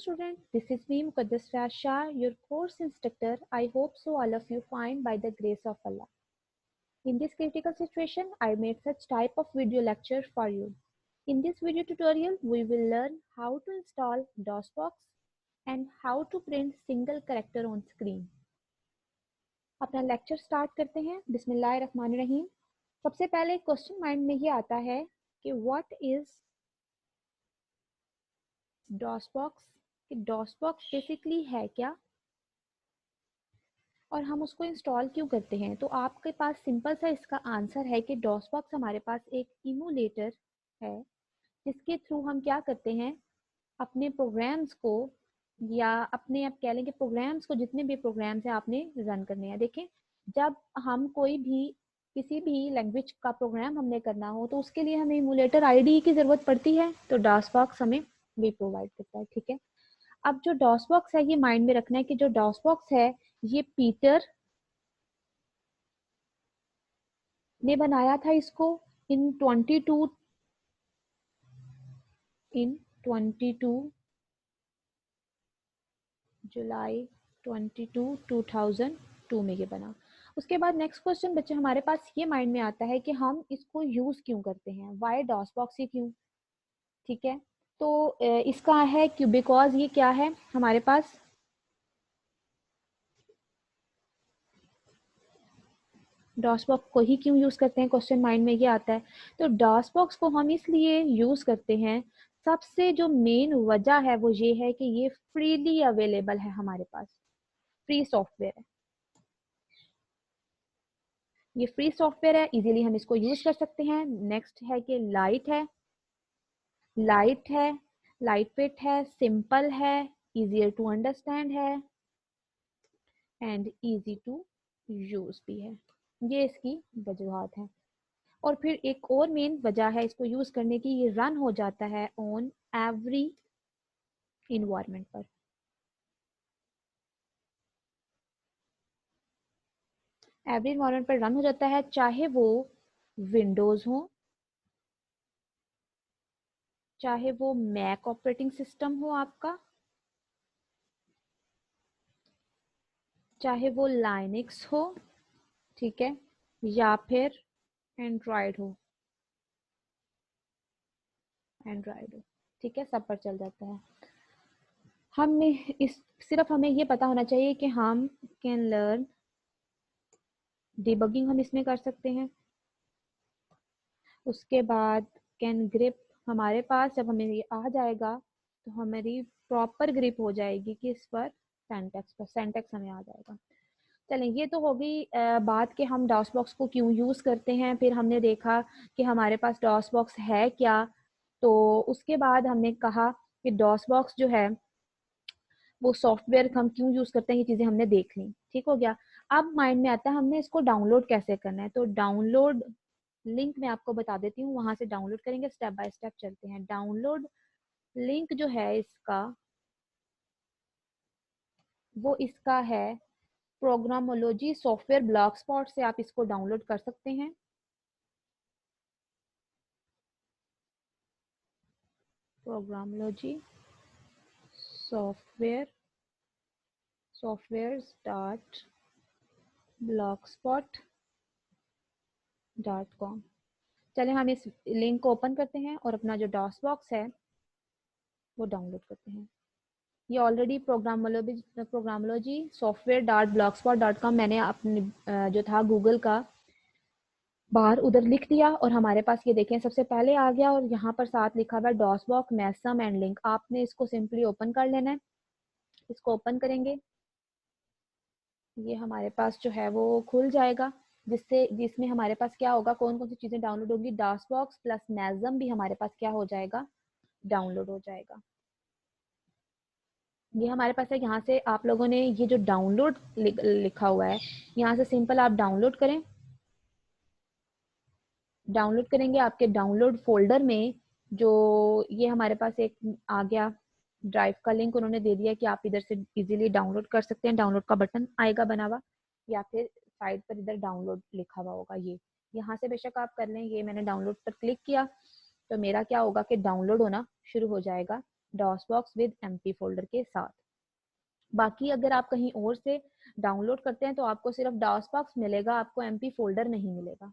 student, this is me Muqaddas Fayaz Shah, your course instructor. I hope so all of you fine by the grace of Allah. In this critical situation, I made such type of video lecture for you. In this video tutorial, we will learn how to install DOSBox and how to print single character on screen. अपना lecture start करते हैं। बिस्मिल्लाहिर्रहमानिर्रहीम। सबसे पहले question mind में ये आता है कि व्हाट इज डॉसबॉक्स, कि डॉसबॉक्स बेसिकली है क्या और हम उसको इंस्टॉल क्यों करते हैं। तो आपके पास सिंपल सा इसका आंसर है कि डॉसबॉक्स हमारे पास एक इमूलेटर है जिसके थ्रू हम क्या करते हैं, अपने प्रोग्राम्स को या अपने आप कह लें कि प्रोग्राम्स को, जितने भी प्रोग्राम्स हैं आपने रन करने हैं। देखें, जब हम कोई भी किसी भी लैंग्वेज का प्रोग्राम हमने करना हो तो उसके लिए हमें इमूलेटर आईडी की ज़रूरत पड़ती है, तो डॉसबॉक्स हमें भी प्रोवाइड करता है। ठीक है, अब जो डॉसबॉक्स है ये माइंड में रखना है कि जो डॉसबॉक्स है ये पीटर ने बनाया था इसको इन 22 जुलाई 22 2002 में ये बना। उसके बाद नेक्स्ट क्वेश्चन बच्चे हमारे पास ये माइंड में आता है कि हम इसको यूज क्यों करते हैं, वाई डॉसबॉक्स ही क्यों। ठीक है, तो इसका है क्यों, बिकॉज ये क्या है हमारे पास डॉसबॉक्स को ही क्यों यूज करते हैं, क्वेश्चन माइंड में ये आता है। तो डॉसबॉक्स को हम इसलिए यूज करते हैं, सबसे जो मेन वजह है वो ये है कि ये फ्रीली अवेलेबल है, हमारे पास फ्री सॉफ्टवेयर है, ये फ्री सॉफ्टवेयर है, इजीली हम इसको यूज कर सकते हैं। नेक्स्ट है कि लाइट है, लाइट वेट है, सिंपल है, इजियर टू अंडरस्टैंड है एंड इजी टू यूज भी है। ये इसकी वजूहत है। और फिर एक और मेन वजह है इसको यूज करने की, ये रन हो जाता है ऑन एवरी इन्वायरमेंट पर। एवरी इन्वायरमेंट पर रन हो जाता है, चाहे वो विंडोज हो, चाहे वो मैक ऑपरेटिंग सिस्टम हो आपका, चाहे वो लाइनक्स हो, ठीक है, या फिर एंड्रॉयड हो, ठीक है, सब पर चल जाता है। हमें इस सिर्फ हमें ये पता होना चाहिए कि हम कैन लर्न डिबगिंग, हम इसमें कर सकते हैं। उसके बाद कैन ग्रिप, हमारे पास जब हमें ये आ जाएगा तो हमारी प्रॉपर ग्रिप हो जाएगी कि इस पर सेंटेक्स हमें आ जाएगा। चलें, ये तो हो गई बात कि हम डॉसबॉक्स को क्यों यूज़ करते हैं। फिर हमने देखा कि हमारे पास डॉसबॉक्स है क्या, तो उसके बाद हमने कहा कि डॉसबॉक्स जो है वो सॉफ्टवेयर हम क्यों यूज़ करते हैं, ये चीज़ें हमने देख ली। ठीक हो गया। अब माइंड में आता है हमने इसको डाउनलोड कैसे करना है। तो डाउनलोड लिंक मैं आपको बता देती हूँ, वहां से डाउनलोड करेंगे, स्टेप बाय स्टेप चलते हैं। डाउनलोड लिंक जो है इसका, वो इसका है प्रोग्रामोलॉजी सॉफ्टवेयर ब्लॉग स्पॉट से आप इसको डाउनलोड कर सकते हैं। प्रोग्रामोलॉजी सॉफ्टवेयर्स डॉट blogspot.com। चले हम इस लिंक को ओपन करते हैं और अपना जो डॉसबॉक्स है वो डाउनलोड करते हैं। ये already programmology software dot blogspot dot com मैंने अपने जो था गूगल का बाहर उधर लिख दिया और हमारे पास ये देखें सबसे पहले आ गया और यहाँ पर साथ लिखा हुआ है डॉसबॉक्स मैसम एंड लिंक। आपने इसको सिंपली ओपन कर लेना है। इसको ओपन करेंगे, ये हमारे पास जो है वो खुल जाएगा, जिसमें हमारे पास क्या होगा, कौन कौन सी चीज़ें डाउनलोड होंगी, डॉसबॉक्स प्लस मैसम भी हमारे पास क्या हो जाएगा, डाउनलोड हो जाएगा। ये हमारे पास है। यहाँ से आप लोगों ने ये जो डाउनलोड लिखा हुआ है, यहाँ से सिंपल आप डाउनलोड करें। डाउनलोड करेंगे, आपके डाउनलोड फोल्डर में जो ये हमारे पास एक आ गया ड्राइव का लिंक उन्होंने दे दिया कि आप इधर से इजीली डाउनलोड कर सकते हैं। डाउनलोड का बटन आएगा बना हुआ, या फिर साइड पर इधर डाउनलोड लिखा हुआ होगा, ये यहाँ से बेशक आप कर लें। ये मैंने डाउनलोड पर क्लिक किया तो मेरा क्या होगा कि डाउनलोड होना शुरू हो जाएगा डॉसबॉक्स विद एमपी फोल्डर के साथ। बाकी अगर आप कहीं और से डाउनलोड करते हैं तो आपको सिर्फ डॉसबॉक्स मिलेगा, आपको एमपी फोल्डर नहीं मिलेगा।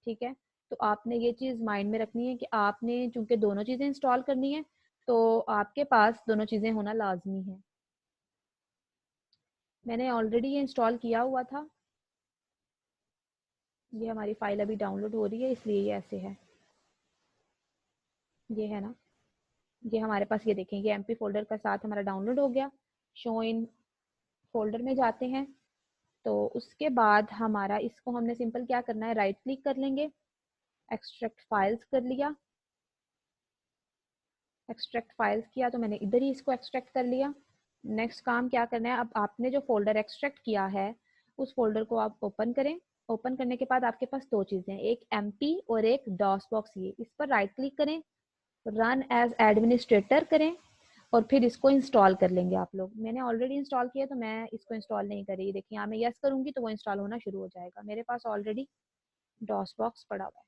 ठीक है, तो आपने ये चीज़ माइंड में रखनी है कि आपने चूंकि दोनों चीज़ें इंस्टॉल करनी है तो आपके पास दोनों चीज़ें होना लाजमी है। मैंने ऑलरेडी ये इंस्टॉल किया हुआ था, ये हमारी फाइल अभी डाउनलोड हो रही है इसलिए ये ऐसे है। ये है ना, ये हमारे पास, ये देखें ये एमपी फोल्डर का साथ हमारा डाउनलोड हो गया। शो इन फोल्डर में जाते हैं तो उसके बाद हमारा इसको हमने सिंपल क्या करना है, राइट क्लिक कर लेंगे, एक्सट्रैक्ट फाइल्स कर लिया। एक्सट्रैक्ट फाइल्स किया तो मैंने इधर ही इसको एक्सट्रैक्ट कर लिया। नेक्स्ट काम क्या करना है, अब आपने जो फोल्डर एक्सट्रैक्ट किया है उस फोल्डर को आप ओपन करें। ओपन करने के बाद आपके पास दो चीज़ें हैं, एक एमपी और एक डॉसबॉक्स। ये इस पर राइट क्लिक करें, रन एज एडमिनिस्ट्रेटर करें और फिर इसको इंस्टॉल कर लेंगे आप लोग। मैंने ऑलरेडी इंस्टॉल किया तो मैं इसको इंस्टॉल नहीं कर रही। देखिए यहाँ मैं यस करूंगी तो वो इंस्टॉल होना शुरू हो जाएगा। मेरे पास ऑलरेडी डॉसबॉक्स पड़ा हुआ है,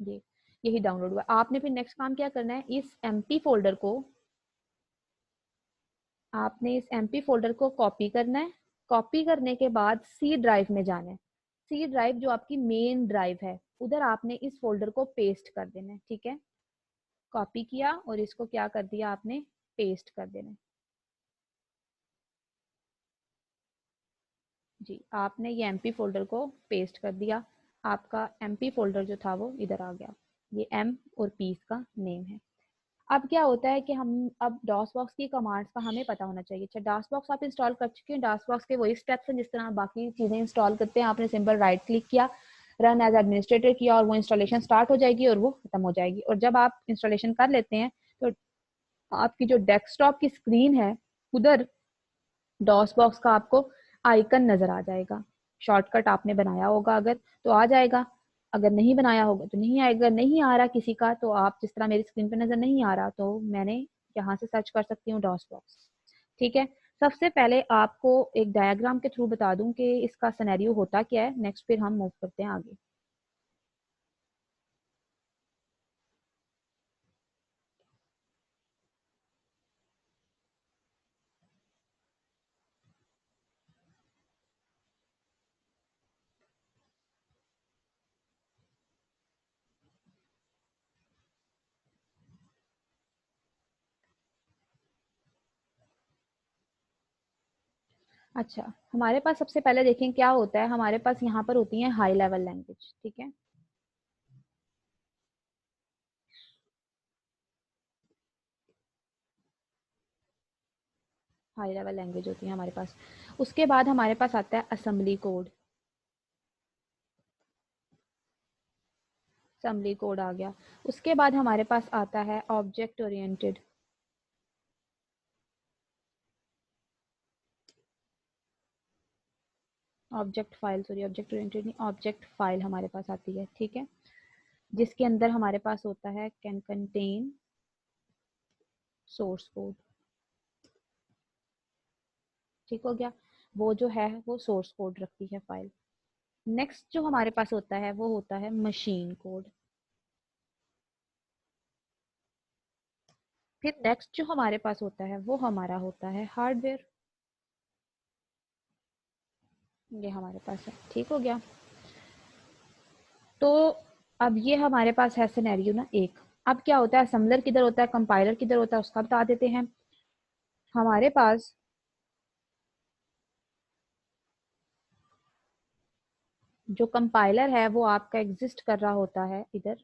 ये यही डाउनलोड हुआ। आपने फिर नेक्स्ट काम क्या करना है, इस एमपी फोल्डर को आपने इस एमपी फोल्डर को कॉपी करना है। कॉपी करने के बाद सी ड्राइव में जाना है। सी ड्राइव जो आपकी मेन ड्राइव है उधर आपने इस फोल्डर को पेस्ट कर देना है। ठीक है, कॉपी किया और इसको क्या कर दिया आपने, पेस्ट कर देना है। जी, आपने ये एमपी फोल्डर को पेस्ट कर दिया, आपका एमपी फोल्डर जो था वो इधर आ गया। ये एम और पी इसका नेम है। अब क्या होता है कि हम अब डॉस बॉक्स की कमांड्स का हमें पता होना चाहिए। अच्छा, डॉस बॉक्स आप इंस्टॉल कर चुके हैं, डॉस बॉक्स के वही स्टेप्स हैं जिस तरह बाकी चीज़ें इंस्टॉल करते हैं। आपने सिंपल राइट क्लिक किया, रन एज एडमिनिस्ट्रेटर किया और वो इंस्टॉलेशन स्टार्ट हो जाएगी और वो खत्म हो जाएगी। और जब आप इंस्टॉलेशन कर लेते हैं तो आपकी जो डेस्कटॉप की स्क्रीन है उधर डॉस बॉक्स का आपको आइकन नजर आ जाएगा। शॉर्टकट आपने बनाया होगा अगर तो आ जाएगा, अगर नहीं बनाया होगा तो नहीं आएगा। नहीं आ रहा किसी का तो आप, जिस तरह मेरी स्क्रीन पे नजर नहीं आ रहा तो मैंने यहाँ से सर्च कर सकती हूँ डॉस बॉक्स। ठीक है, सबसे पहले आपको एक डायग्राम के थ्रू बता दूं कि इसका सिनेरियो होता क्या है, नेक्स्ट फिर हम मूव करते हैं आगे। अच्छा, हमारे पास सबसे पहले देखें क्या होता है। हमारे पास यहाँ पर होती है हाई लेवल लैंग्वेज। ठीक है, हाई लेवल लैंग्वेज होती है हमारे पास। उसके बाद हमारे पास आता है असेंबली कोड। असेंबली कोड आ गया। उसके बाद हमारे पास आता है object oriented. Object file, sorry object oriented नहीं, ऑब्जेक्ट फाइल हमारे पास आती है। ठीक है, जिसके अंदर हमारे पास होता है कैन कंटेन सोर्स कोड। ठीक हो गया, वो जो है वो सोर्स कोड रखती है फाइल। नेक्स्ट जो हमारे पास होता है वो होता है मशीन कोड। फिर नेक्स्ट जो हमारे पास होता है वो हमारा होता है हार्डवेयर। ये हमारे पास है। ठीक हो गया, तो अब ये हमारे पास है सिनेरियो ना एक। अब क्या होता है, असेंबलर किधर होता है, कंपाइलर किधर होता है, उसका बता देते हैं। हमारे पास जो कंपाइलर है वो आपका एग्जिस्ट कर रहा होता है इधर।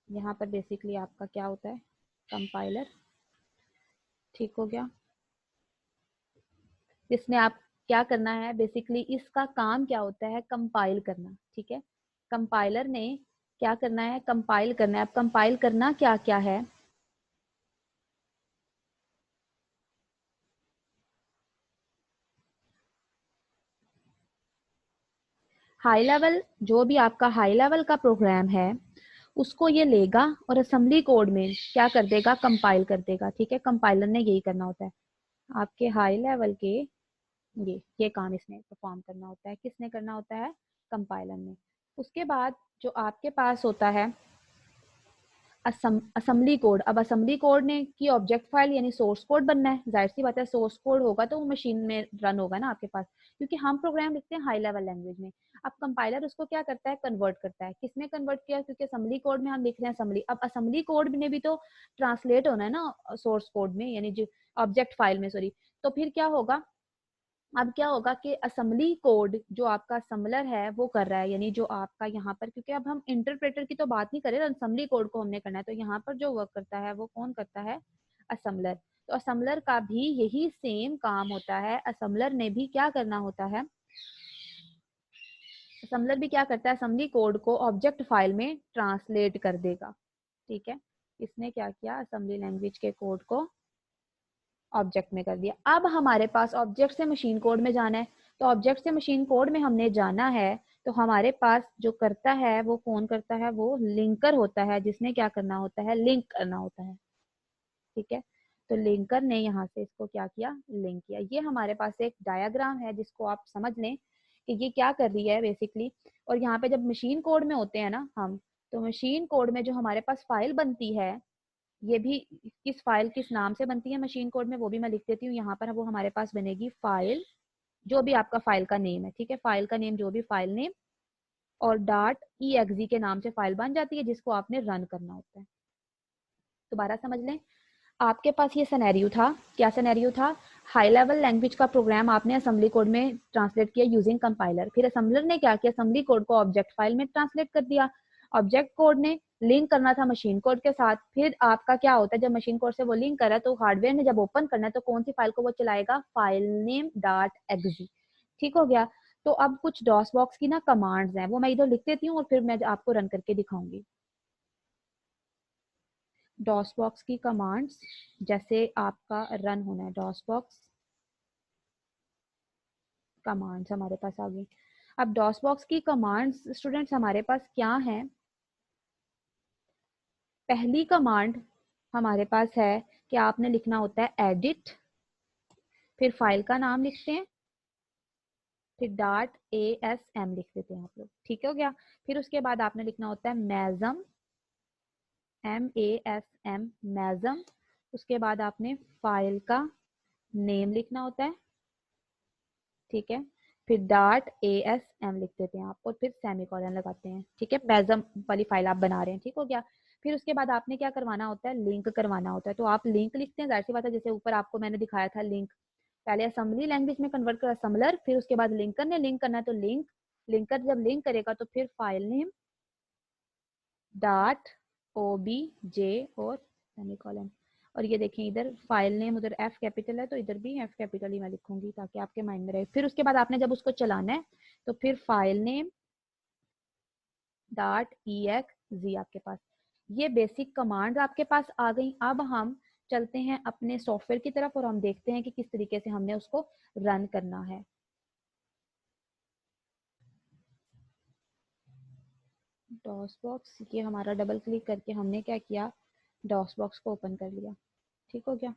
यहाँ पर बेसिकली आपका क्या होता है, कंपाइलर। ठीक हो गया, इसमें आप क्या करना है, बेसिकली इसका काम क्या होता है, कंपाइल करना। ठीक है, कंपाइलर ने क्या करना है, कंपाइल करना है। अब कंपाइल करना क्या क्या है, हाई लेवल, जो भी आपका हाई लेवल का प्रोग्राम है उसको ये लेगा और असेंबली कोड में क्या कर देगा, कंपाइल कर देगा। ठीक है, कंपाइलर ने यही करना होता है आपके हाई लेवल के, ये काम इसने परफॉर्म करना होता है। किसने करना होता है, कंपाइलर ने। उसके बाद जो आपके पास होता है असेंबली कोड। अब असेंबली कोड ने की ऑब्जेक्ट फाइल यानी सोर्स कोड बनना है, जाहिर सी बात है सोर्स कोड होगा तो वो मशीन में रन होगा ना आपके पास, क्योंकि हम प्रोग्राम लिखते हैं हाई लेवल लैंग्वेज में। अब कंपाइलर उसको क्या करता है, कन्वर्ट करता है। किसने कन्वर्ट किया, क्योंकि असेंबली कोड में हम लिख रहे हैं असेंबली। अब असेंबली कोड ने भी तो ट्रांसलेट होना है ना सोर्स कोड में, यानी जो ऑब्जेक्ट फाइल में, सॉरी। तो फिर क्या होगा, अब क्या होगा कि असेंबली कोड जो आपका असम्बलर है वो कर रहा है, यानी जो आपका यहाँ पर, क्योंकि अब हम इंटरप्रेटर की तो बात नहीं कर रहे, असेंबली कोड को हमने करना है, तो यहाँ पर जो वर्क करता है वो कौन करता है, असम्बलर। तो असम्बलर का भी यही सेम काम होता है। असम्बलर ने भी क्या करना होता है, असम्बलर भी क्या करता है, असेंबली कोड को ऑब्जेक्ट फाइल में ट्रांसलेट कर देगा। ठीक है, इसने क्या किया, असेंबली लैंग्वेज के कोड को ऑब्जेक्ट में कर दिया। अब हमारे पास ऑब्जेक्ट से मशीन कोड में जाना है, तो ऑब्जेक्ट से मशीन कोड में हमने जाना है, तो हमारे पास जो करता है वो कौन करता है, वो लिंकर होता है, जिसने क्या करना होता है, लिंक करना होता है। ठीक है, तो लिंकर ने यहाँ से इसको क्या किया, लिंक किया। ये हमारे पास एक डायग्राम है जिसको आप समझ लें कि ये क्या कर रही है बेसिकली। और यहाँ पे जब मशीन कोड में होते हैं ना हम, तो मशीन कोड में जो हमारे पास फाइल बनती है, ये भी किस फाइल किस नाम से बनती है मशीन कोड में वो भी मैं लिख देती हूँ यहाँ पर। वो हमारे पास बनेगी फाइल, जो भी आपका फाइल का नेम है, ठीक है, फाइल का नेम जो भी फाइल नेम, और .exe के नाम से फाइल बन जाती है जिसको आपने रन करना होता है। दोबारा समझ लें, आपके पास ये सिनेरियो था, क्या सिनेरियो था, हाई लेवल लैंग्वेज का प्रोग्राम आपने असेंबली कोड में ट्रांसलेट किया यूजिंग कंपाइलर। फिर असेंबलर ने क्या किया, असेंबली कोड को ऑब्जेक्ट फाइल में ट्रांसलेट कर दिया। ऑब्जेक्ट कोड ने लिंक करना था मशीन कोड के साथ। फिर आपका क्या होता है, जब मशीन कोड से वो लिंक करा तो हार्डवेयर ने जब ओपन करना है तो कौन सी फाइल को वो चलाएगा, फाइल नेम .exe। ठीक हो गया। तो अब कुछ डॉस बॉक्स की ना कमांड्स हैं, वो मैं इधर लिख देती हूँ और फिर मैं आपको रन करके दिखाऊंगी। डॉस बॉक्स की कमांड्स, जैसे आपका रन होना है, डॉस बॉक्स कमांड्स हमारे पास आ गई। अब डॉस बॉक्स की कमांड्स स्टूडेंट्स हमारे पास क्या है, पहली कमांड हमारे पास है कि आपने लिखना होता है एडिट, फिर फाइल का नाम लिखते हैं, फिर .asm लिख देते हैं आप लोग। ठीक हो गया। फिर उसके बाद आपने लिखना होता है मैजम, MASM, मैजम। उसके बाद आपने फाइल का नेम लिखना होता है, ठीक है, फिर .asm लिख देते हैं आप, और फिर सेमीकोलन लगाते हैं। ठीक है, मैजम वाली फाइल आप बना रहे हैं, ठीक हो गया। फिर उसके बाद आपने क्या करवाना होता है, लिंक करवाना होता है। तो आप लिंक लिखते हैं, जाहिर सी बात है, जैसे ऊपर आपको मैंने दिखाया था लिंक, पहले असेंबली लैंग्वेज में कन्वर्ट कर असेंबलर, फिर उसके बाद लिंकर ने लिंक करना है तो लिंक, लिंकर जब लिंक करेगा तो फिर फाइल नेम .obj और सेमीकोलन। और ये देखें इधर फाइल नेम, उधर F कैपिटल है तो इधर भी F कैपिटल ही मैं लिखूंगी ताकि आपके माइंड में रहे। फिर उसके बाद आपने जब उसको चलाना है तो फिर फाइल नेम .exe आपके पास। ये बेसिक कमांड आपके पास आ गई। अब हम चलते हैं अपने सॉफ्टवेयर की तरफ और हम देखते हैं कि किस तरीके से हमने उसको रन करना है। डॉस बॉक्स, ये हमारा डबल क्लिक करके हमने क्या किया, डॉस बॉक्स को ओपन कर लिया। ठीक हो गया।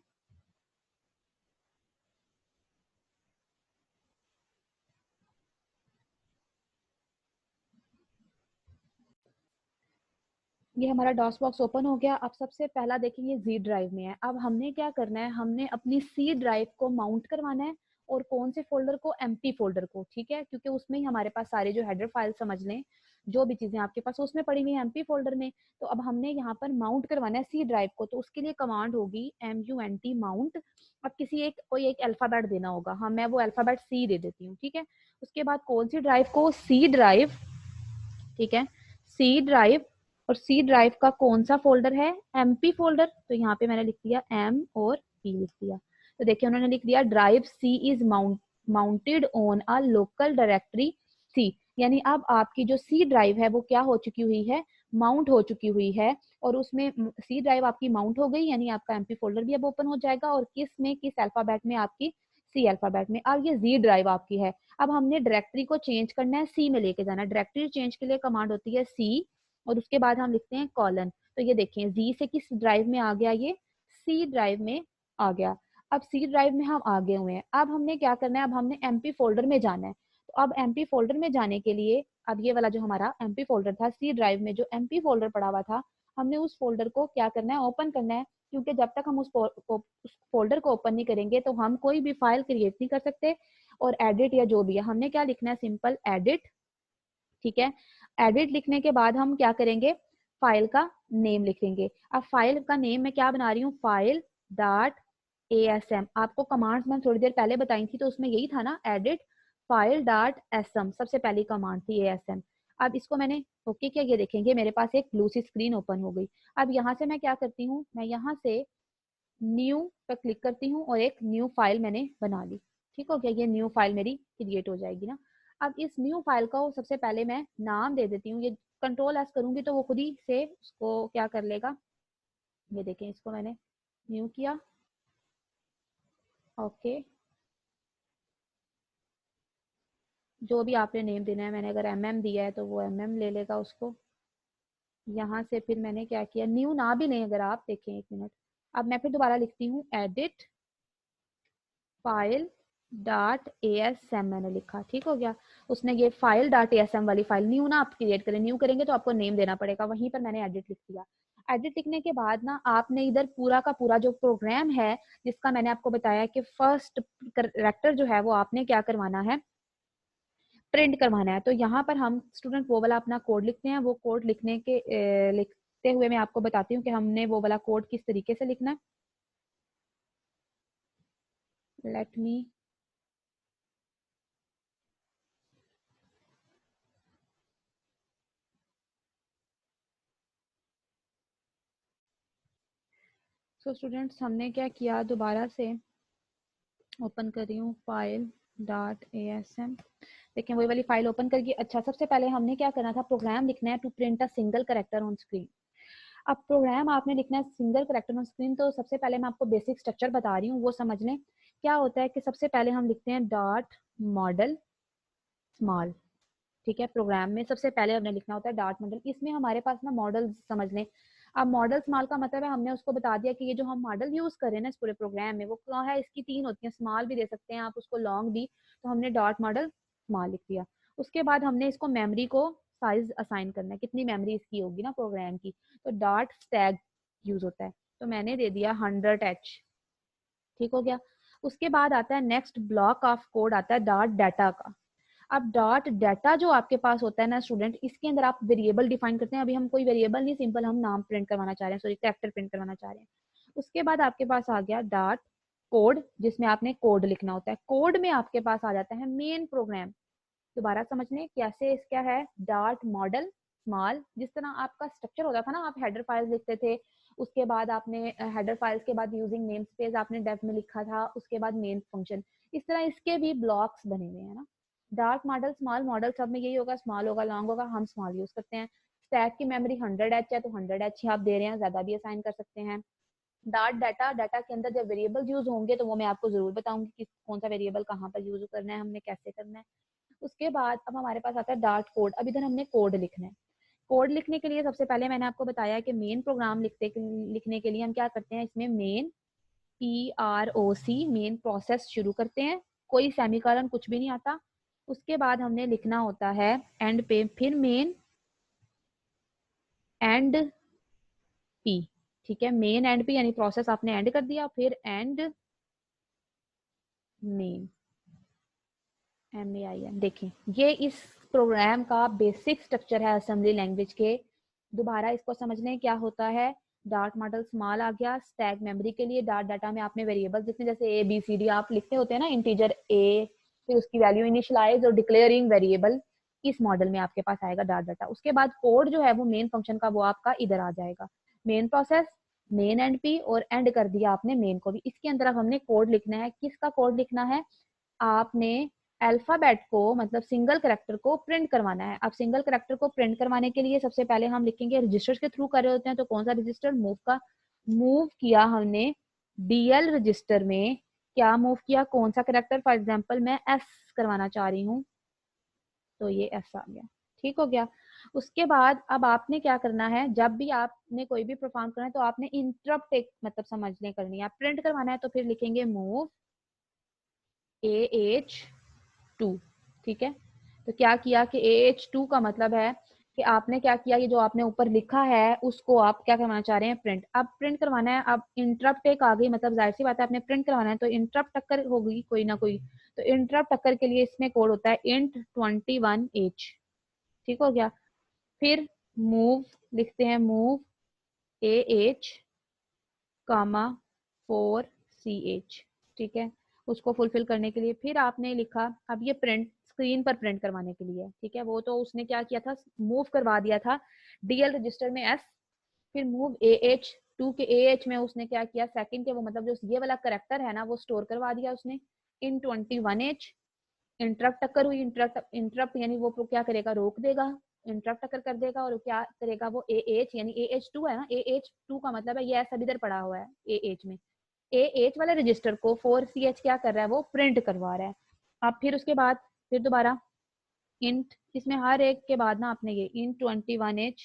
ये हमारा डॉस बॉक्स ओपन हो गया। अब सबसे पहला देखिए जी ड्राइव में है। अब हमने क्या करना है, हमने अपनी सी ड्राइव को माउंट करवाना है, और कौन से फोल्डर को, एम्प्टी फोल्डर को। ठीक है, क्योंकि उसमें ही हमारे पास सारे जो हेडर फाइल समझ लें, जो भी चीजें आपके पास उसमें पड़ी हुई है एमपी फोल्डर में। तो अब हमने यहाँ पर माउंट करवाना है सी ड्राइव को, तो उसके लिए कमांड होगी MUNT माउंट। अब किसी एक कोई एक अल्फाबेट देना होगा, हाँ मैं वो अल्फाबेट सी दे देती हूँ। ठीक है, उसके बाद कौन सी ड्राइव को, सी ड्राइव। ठीक है, सी ड्राइव, और सी ड्राइव का कौन सा फोल्डर है, एमपी फोल्डर। तो यहाँ पे मैंने लिख दिया एम और पी लिख दिया। तो देखिए उन्होंने लिख दिया drive C is mounted on a local directory C, यानी अब आपकी जो सी ड्राइव है वो क्या हो चुकी हुई है, माउंट हो चुकी हुई है। और उसमें सी ड्राइव आपकी माउंट हो गई, यानी आपका एमपी फोल्डर भी अब ओपन हो जाएगा। और किस में, किस अल्फाबेट में, आपकी सी अल्फाबेट में। अब ये जी ड्राइव आपकी है। अब हमने डायरेक्टरी को चेंज करना है, सी में लेके जाना है। डायरेक्टरी चेंज के लिए कमांड होती है सी, और उसके बाद हम लिखते हैं कॉलन। तो ये देखें जी से किस ड्राइव में आ गया, ये सी ड्राइव में आ गया। अब सी ड्राइव में हम आगे हुए हैं। अब हमने क्या करना है, अब हमने एमपी फोल्डर में जाना है। तो अब एमपी फोल्डर में जाने के लिए, अब ये वाला जो हमारा एमपी फोल्डर था, सी ड्राइव में जो एमपी फोल्डर पड़ा हुआ था, हमने उस फोल्डर को क्या करना है, ओपन करना है, क्योंकि जब तक हम उस फोल्डर को ओपन नहीं करेंगे तो हम कोई भी फाइल क्रिएट नहीं कर सकते। और एडिट या जो भी है, हमने क्या लिखना है, सिंपल एडिट, ठीक है। एडिट लिखने के बाद हम क्या करेंगे, फाइल का नेम लिखेंगे। अब फाइल का नेम मैं क्या बना रही हूँ, फाइल डॉट ASM। आपको कमांड्स मैं थोड़ी देर पहले बताई थी, तो उसमें यही था ना, एडिट फाइल डॉट SM सबसे पहली कमांड थी ASM। अब इसको मैंने ओके किया, ये देखेंगे मेरे पास एक ब्लू सी स्क्रीन ओपन हो गई। अब यहाँ से मैं क्या करती हूँ, मैं यहाँ से न्यू पर क्लिक करती हूँ और एक न्यू फाइल मैंने बना ली। ठीक हो गया, ये न्यू फाइल मेरी क्रिएट हो जाएगी ना। अब इस न्यू फाइल को सबसे पहले मैं नाम दे देती हूँ। ये कंट्रोल एस करूंगी तो वो खुद ही से उसको क्या कर लेगा, ये देखें, इसको मैंने न्यू किया, ओके। जो भी आपने नेम देना है, मैंने अगर MM दिया है तो वो MM ले लेगा उसको। यहाँ से फिर मैंने क्या किया, न्यू ना भी लें अगर आप देखें, एक मिनट। अब मैं फिर दोबारा लिखती हूँ एडिट फाइल डॉट ASM मैंने लिखा, ठीक हो गया। उसने ये फाइल डॉट ASM वाली फाइल, न्यू ना आप क्रिएट करें, न्यू करेंगे तो आपको नेम देना पड़ेगा, वहीं पर मैंने एडिट लिख दिया। एडिट लिखने के बाद ना आपने इधर पूरा का पूरा जो प्रोग्राम है, जिसका मैंने आपको बताया कि फर्स्ट कैरेक्टर जो है वो आपने क्या करवाना है, प्रिंट करवाना है। तो यहाँ पर हम स्टूडेंट वो वाला अपना कोड लिखते हैं। वो कोड लिखते हुए मैं आपको बताती हूँ कि हमने वो वाला कोड किस तरीके से लिखना है। लेट मी, सो स्टूडेंट्स हमने क्या किया, दोबारा से ओपन कर रही हूँ फाइल डॉट ASM। देखिए वही वाली फाइल ओपन करके, अच्छा सबसे पहले हमने क्या करना था, प्रोग्राम लिखना है to print a single character on screen. अब प्रोग्राम आपने लिखना है सिंगल कैरेक्टर ऑन स्क्रीन, तो सबसे पहले मैं आपको बेसिक स्ट्रक्चर बता रही हूँ, वो समझ लें। क्या होता है कि सबसे पहले हम लिखते हैं डॉट मॉडल स्मॉल, ठीक है। प्रोग्राम में सबसे पहले हमने लिखना होता है डॉट मॉडल। इसमें हमारे पास ना मॉडल समझ लें। अब मॉडल स्मॉल का मतलब है, हमने उसको बता दिया कि ये जो हम मॉडल यूज कर रहे हैं ना इस पूरे प्रोग्राम में, वो क्या है, इसकी 3 होती हैं, स्मॉल भी दे सकते हैं आप उसको, लॉन्ग भी। तो हमने डॉट मॉडल स्मॉल लिख दिया। उसके बाद हमने इसको मेमोरी को साइज असाइन करना है, कितनी मेमोरी इसकी होगी ना प्रोग्राम की, तो डॉट स्टैग यूज होता है। तो मैंने दे दिया 100H, ठीक हो गया। उसके बाद आता है नेक्स्ट ब्लॉक ऑफ कोड, आता है डॉट डाटा का। अब डॉट डाटा जो आपके पास होता है ना स्टूडेंट, इसके अंदर आप वेरिएबल डिफाइन करते हैं। अभी हम कोई वेरिएबल नहीं, सिंपल हम नाम प्रिंट करवाना चाह रहे हैं, सॉरी कैरेक्टर प्रिंट करवाना चाह रहे हैं। उसके बाद आपके पास आ गया डॉट कोड, जिसमें आपने कोड लिखना होता है। कोड में आपके पास आ जाता है मेन प्रोग्राम। दोबारा समझ लें कैसे इसका है, डॉट मॉडल स्मॉल, जिस तरह आपका स्ट्रक्चर होता था ना, आप हेडर फाइल्स लिखते थे, उसके बाद आपने हेडर फाइल्स के बाद यूजिंग नेम स्पेस आपने डेफ में लिखा था, उसके बाद मेन फंक्शन। इस तरह इसके भी ब्लॉक्स बने हुए हैं ना। डार्क मॉडल स्मॉल मॉडल सब में यही होगा, स्मॉल होगा लॉन्ग होगा, हम स्मॉल यूज करते हैं। स्टैक की मेमोरी 100H है तो 100H ही आप दे रहे हैं, ज्यादा भी असाइन कर सकते हैं। डार्ट डाटा, डाटा के अंदर जब वेरिएबल यूज होंगे तो वो मैं आपको जरूर बताऊंगी कि कौन सा वेरिएबल कहाँ पर यूज करना है, हमने कैसे करना है। उसके बाद अब हमारे पास आता है डार्ट कोड। अब इधर हमने कोड लिखना है। कोड लिखने के लिए सबसे पहले मैंने आपको बताया कि मेन प्रोग्राम लिखने के लिए हम क्या करते हैं, इसमें मेन PROC मेन प्रोसेस शुरू करते हैं, कोई सेमीकोलन कुछ भी नहीं आता। उसके बाद हमने लिखना होता है एंड पे, फिर मेन एंड पी, ठीक है। मेन एंड पी यानी प्रोसेस आपने एंड कर दिया, फिर एंड मेन, MEIN। देखें ये इस प्रोग्राम का बेसिक स्ट्रक्चर है असेंबली लैंग्वेज के। दोबारा इसको समझने क्या होता है, डार्ट मॉडल स्मॉल आ गया, स्टैक मेमोरी के लिए डार्ट डाटा में आपने वेरिएबल्स लिखने, जैसे ABCD आप लिखते होते हैं ना, इंटीजर A, फिर उसकी वैल्यू इनिशियलाइज और डिक्लेयरिंग वेरिएबल, इस मॉडल में आपके पास आएगा डार्ट डाटा। उसके बाद कोड जो है वो मेन फंक्शन का, वो आपका इधर आ जाएगा, main process, main and P, और एंड कर दिया आपने मेन को भी। इसके अंदर अब हमने कोड लिखना है। किसका कोड लिखना है, आपने अल्फाबेट को, मतलब सिंगल करेक्टर को प्रिंट करवाना है। अब सिंगल करेक्टर को प्रिंट करवाने के लिए सबसे पहले हम लिखेंगे, रजिस्टर्स के थ्रू कर रहे होते हैं, तो कौन सा रजिस्टर, मूव का मूव किया हमने DL रजिस्टर में। क्या मूव किया, कौन सा करेक्टर, फॉर एग्जांपल मैं S करवाना चाह रही हूँ, तो ये S आ गया, ठीक हो गया। उसके बाद अब आपने क्या करना है, जब भी आपने कोई भी परफॉर्म करना है तो आपने इंटरप्ट एक मतलब समझने करनी है। प्रिंट करवाना है तो फिर लिखेंगे मूव AH2, ठीक है। तो क्या किया कि AH2 का मतलब है कि आपने क्या किया, ये जो आपने ऊपर लिखा है उसको आप क्या करवाना चाह रहे हैं, प्रिंट। अब प्रिंट करवाना है, अब इंटरप्ट एक आ गई, मतलब जाहिर सी बात है आपने प्रिंट करवाना है तो इंटरप्ट टक्कर होगी कोई ना कोई। तो इंटरप्ट टक्कर के लिए इसमें कोड होता है int 21h। ठीक हो गया। फिर मूव लिखते हैं, मूव AH कामा 4CH। ठीक है, उसको फुलफिल करने के लिए फिर आपने लिखा, अब ये प्रिंट स्क्रीन पर प्रिंट करवाने के लिए। ठीक है, वो तो उसने क्या किया था, मूव करवा दिया था DL रजिस्टर में S, फिर मूव AH 2 के AH में उसने क्या किया, सेकंड के वो मतलब जो ये वाला करेक्टर है ना वो स्टोर करवा दिया उसने इन 21H। इंटरप्ट टक्कर हुई, इंटरप्ट इंटरप्ट यानी वो क्या करेगा, रोक देगा, इंटरप्ट टक्कर कर देगा और क्या करेगा वो AH यानी AH2 है ना, AH2 का मतलब है ये ऐसा इधर पड़ा हुआ है AH में, AH वाले रजिस्टर को 4CH क्या कर रहा है, वो प्रिंट करवा रहा है। अब फिर उसके बाद फिर दोबारा इंट, इसमें हर एक के बाद ना आपने ये int 21H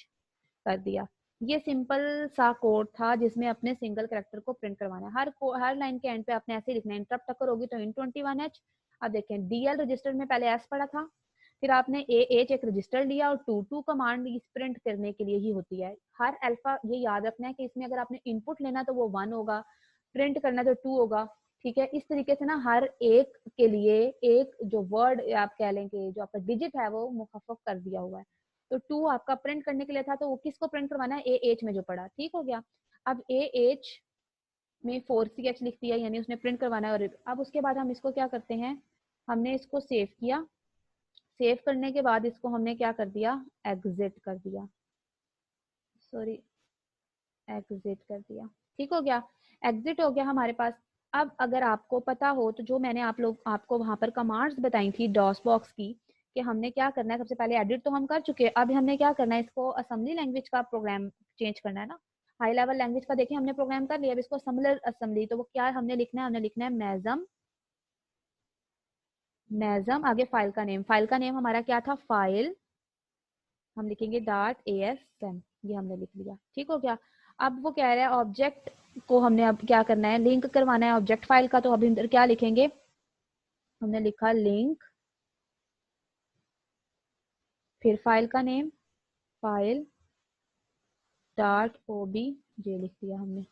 कर दिया। ये सिंपल सा कोड था जिसमें अपने सिंगल कैरेक्टर को प्रिंट करवाना है। हर लाइन के एंड पे आपने ऐसे ही लिखना है, इंटरप्ट टक्कर होगी तो int 21H। अब देखें DL रजिस्टर में पहले S पड़ा था, फिर आपने AH एक रजिस्टर लिया और 22 कमांड इस प्रिंट करने के लिए ही होती है। हर अल्फा ये याद रखना है कि इसमें अगर आपने इनपुट लेना तो वो 1 होगा, प्रिंट करना तो 2 होगा। ठीक है, इस तरीके से ना हर एक के लिए एक जो वर्ड आप कह लें कि जो आपका डिजिट है वो मुखफ़्फ़फ कर दिया हुआ है। तो 2 आपका प्रिंट करने के लिए था, तो वो किसको प्रिंट करवाना है, AH में जो पड़ा। ठीक हो गया। अब AH में 4CH लिख दिया, यानी उसने प्रिंट करवाना है। और अब उसके बाद हम इसको क्या करते हैं, हमने इसको सेव किया, सेव करने के बाद इसको हमने क्या कर दिया, एग्जिट कर दिया, सॉरी एग्जिट कर दिया। ठीक हो गया, एग्जिट हो गया हमारे पास। अब अगर आपको पता हो तो जो मैंने आपको वहां पर कमांड्स बताई थी डॉस बॉक्स की, कि हमने क्या करना है, सबसे पहले एडिट तो हम कर चुके हैं, अब हमने क्या करना है, इसको असेंबली लैंग्वेज का प्रोग्राम चेंज करना है ना। हाई लेवल लैंग्वेज का देखिए हमने प्रोग्राम कर लिया, अब इसको असेंबलर असेंबली, तो वो क्या हमने लिखना है, हमने लिखना है मैजम, मैजम आगे फाइल का नेम, फाइल का नेम हमारा क्या था, फाइल, हम लिखेंगे .asm, ये हमने लिख लिया। ठीक हो गया। अब वो कह रहा है ऑब्जेक्ट को हमने अब क्या करना है, लिंक करवाना है ऑब्जेक्ट फाइल का, तो अभी अंदर क्या लिखेंगे, हमने लिखा लिंक, फिर फाइल का नेम फाइल .obj लिख दिया हमने।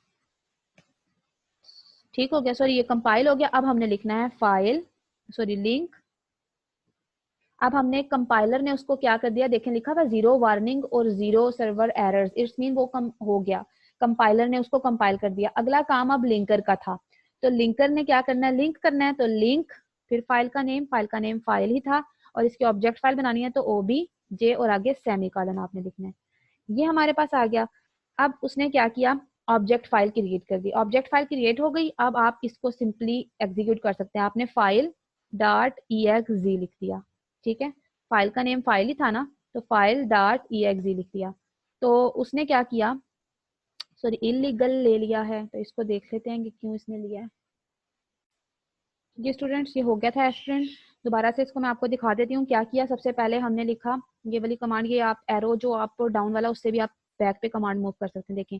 ठीक हो गया, सॉरी ये कंपाइल हो गया। अब हमने लिखना है फाइल, सॉरी लिंक। अब हमने कंपाइलर ने उसको क्या कर दिया, देखें लिखा था 0 वार्निंग और 0 सर्वर एरर्स, इट्स मीन वो कम हो गया, कंपाइलर ने उसको कंपाइल कर दिया। अगला काम अब लिंकर का था, तो लिंकर ने क्या करना है, लिंक करना है, तो लिंक, फिर फाइल का नेम, फाइल का नेम फाइल ही था, और इसकी ऑब्जेक्ट फाइल बनानी है तो OBJ और आगे सेमीकोलन आपने लिखना है। ये हमारे पास आ गया। अब उसने क्या किया, ऑब्जेक्ट फाइल क्रिएट कर दी, ऑब्जेक्ट फाइल क्रिएट हो गई। अब आप इसको सिंपली एग्जीक्यूट कर सकते हैं, आपने फाइल .exe लिख दिया। ठीक है, फाइल का नेम फाइल ही था ना, तो फाइल .exe लिख दिया। तो उसने क्या किया, सॉरी इलीगल ले लिया है, तो इसको देख लेते हैं कि क्यों इसने लिया है। ये स्टूडेंट्स ये हो गया था स्टूडेंट, दोबारा से इसको मैं आपको दिखा देती हूँ क्या किया। सबसे पहले हमने लिखा ये वाली कमांड, ये आप एरो जो आप डाउन वाला उससे भी आप बैक पे कमांड मूव कर सकते हैं। देखें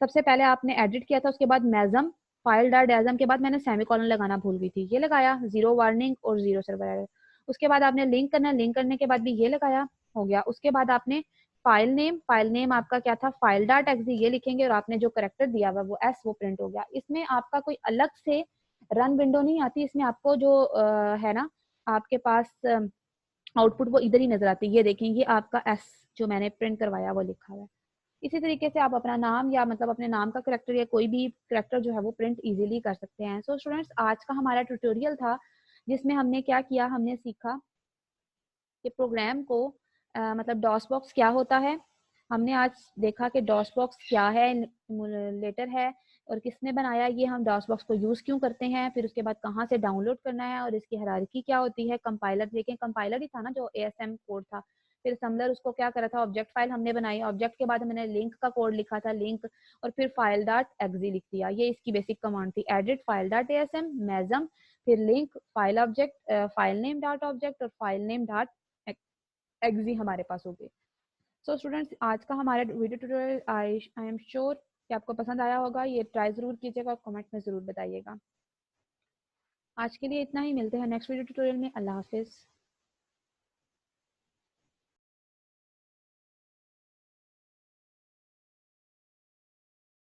सबसे पहले आपने एडिट किया था, उसके बाद मैजम फाइल डॉट एजम के बाद मैंने सेमीकोलन लगाना भूल गई थी, ये लगाया, 0 वार्निंग और 0 सर्वर एरर। उसके बाद आपने लिंक करना, लिंक करने के बाद भी ये लगाया, हो गया। उसके बाद आपने फाइल नेम आपका क्या था, फाइल डॉट एक्सी ये लिखेंगे, और आपने जो करेक्टर दिया हुआ वो एस वो प्रिंट हो गया। इसमें आपका कोई अलग से रन विंडो नहीं आती, इसमें आपको जो है ना आपके पास आउटपुट वो इधर ही नजर आती है। ये देखेंगे आपका एस जो मैंने प्रिंट करवाया वो लिखा हुआ है। इसी तरीके से आप अपना नाम या मतलब अपने नाम का करेक्टर या कोई भी करेक्टर जो है वो प्रिंट इजीली कर सकते हैं। सो स्टूडेंट्स आज का हमारा ट्यूटोरियल था जिसमें हमने क्या किया, हमने सीखा कि प्रोग्राम को मतलब डॉस बॉक्स क्या होता है। हमने आज देखा कि डॉस बॉक्स क्या है, लेटर है और किसने बनाया, ये हम डॉस बॉक्स को यूज़ क्यों करते हैं, फिर उसके बाद कहाँ से डाउनलोड करना है और इसकी हायरार्की क्या होती है। कंपाइलर देखें, कंपाइलर ही था ना जो ASM कोड था। फिर असम्बलर उसको क्या करा था, ऑब्जेक्ट फाइल हमने बनाई, ऑब्जेक्ट के बाद मैंने लिंक का कोड लिखा था, लिंक, और फिर फाइल डॉट एक्जी लिख दिया। ये इसकी बेसिक कमांड थी, एडिट फाइल डॉट ASM मैजम, फिर link file object file name dot object और फाइल नेम डॉट एक्जी हमारे पास हो गए। सो स्टूडेंट्स आज का हमारा video tutorial I am sure कि आपको पसंद आया होगा। ये ट्राई ज़रूर कीजिएगा और कमेंट में ज़रूर बताइएगा। आज के लिए इतना ही, मिलते हैं नेक्स्ट वीडियो ट्यूटोरियल में। अल्लाह हाफिज़।